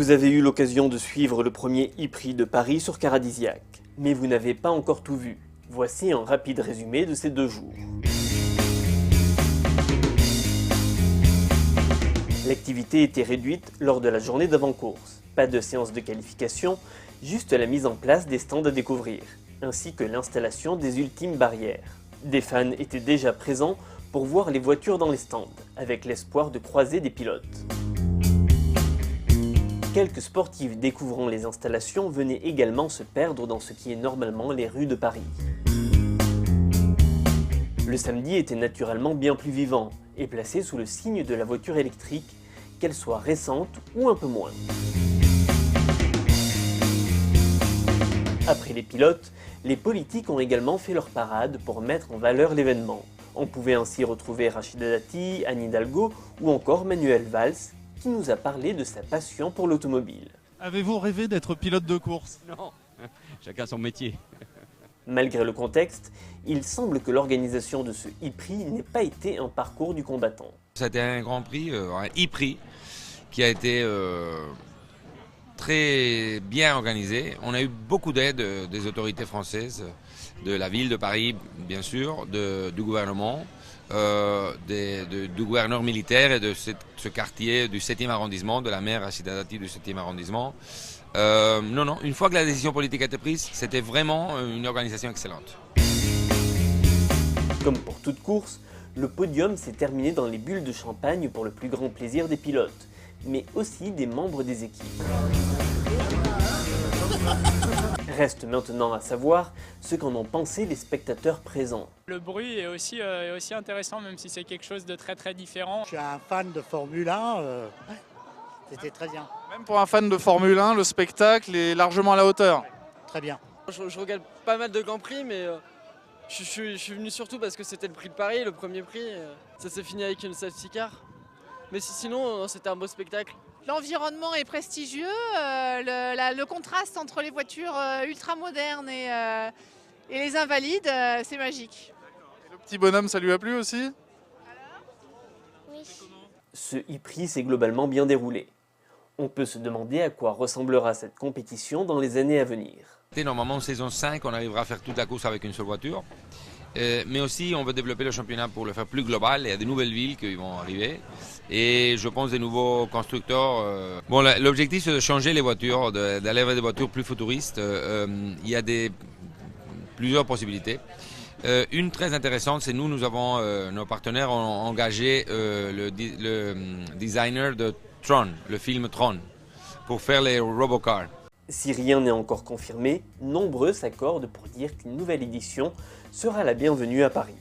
Vous avez eu l'occasion de suivre le premier e-prix de Paris sur Caradisiac, mais vous n'avez pas encore tout vu. Voici un rapide résumé de ces 2 jours. L'activité était réduite lors de la journée d'avant-course. Pas de séance de qualification, juste la mise en place des stands à découvrir, ainsi que l'installation des ultimes barrières. Des fans étaient déjà présents pour voir les voitures dans les stands, avec l'espoir de croiser des pilotes. Quelques sportifs découvrant les installations venaient également se perdre dans ce qui est normalement les rues de Paris. Le samedi était naturellement bien plus vivant et placé sous le signe de la voiture électrique, qu'elle soit récente ou un peu moins. Après les pilotes, les politiques ont également fait leur parade pour mettre en valeur l'événement. On pouvait ainsi retrouver Rachida Dati, Anne Hidalgo ou encore Manuel Valls, qui nous a parlé de sa passion pour l'automobile. Avez-vous rêvé d'être pilote de course? Non, chacun son métier. Malgré le contexte, il semble que l'organisation de ce e-prix n'ait pas été un parcours du combattant. C'était un grand prix, un e-prix, qui a été très bien organisé. On a eu beaucoup d'aide des autorités françaises, de la ville de Paris, bien sûr, du gouvernement, du gouverneur militaire et de ce quartier du 7e arrondissement, de la maire Rachida Dati du 7e arrondissement. Non, une fois que la décision politique a été prise, c'était vraiment une organisation excellente. Comme pour toute course, le podium s'est terminé dans les bulles de champagne pour le plus grand plaisir des pilotes, mais aussi des membres des équipes. Reste maintenant à savoir ce qu'en ont pensé les spectateurs présents. Le bruit est aussi intéressant, même si c'est quelque chose de très différent. Je suis un fan de Formule 1, c'était très bien. Même pour un fan de Formule 1, le spectacle est largement à la hauteur. Très bien. Je regarde pas mal de Grands Prix, mais je suis venu surtout parce que c'était le prix de Paris, le premier prix. Ça s'est fini avec une safety car. Mais sinon, c'était un beau spectacle. L'environnement est prestigieux, le contraste entre les voitures ultra modernes et les invalides, c'est magique. Et le petit bonhomme, ça lui a plu aussi? Oui. Ce e-prix s'est globalement bien déroulé. On peut se demander à quoi ressemblera cette compétition dans les années à venir. Normalement, en saison 5, on arrivera à faire toute la course avec une seule voiture. Mais aussi, on veut développer le championnat pour le faire plus global. Il y a de nouvelles villes qui vont arriver. Et je pense des nouveaux constructeurs. Bon, l'objectif, c'est de changer les voitures, d'aller vers des voitures plus futuristes. Il y a plusieurs possibilités. Une très intéressante, c'est nous avons, nos partenaires ont engagé le designer de Tron, le film Tron, pour faire les robocars. Si rien n'est encore confirmé, nombreux s'accordent pour dire qu'une nouvelle édition sera la bienvenue à Paris.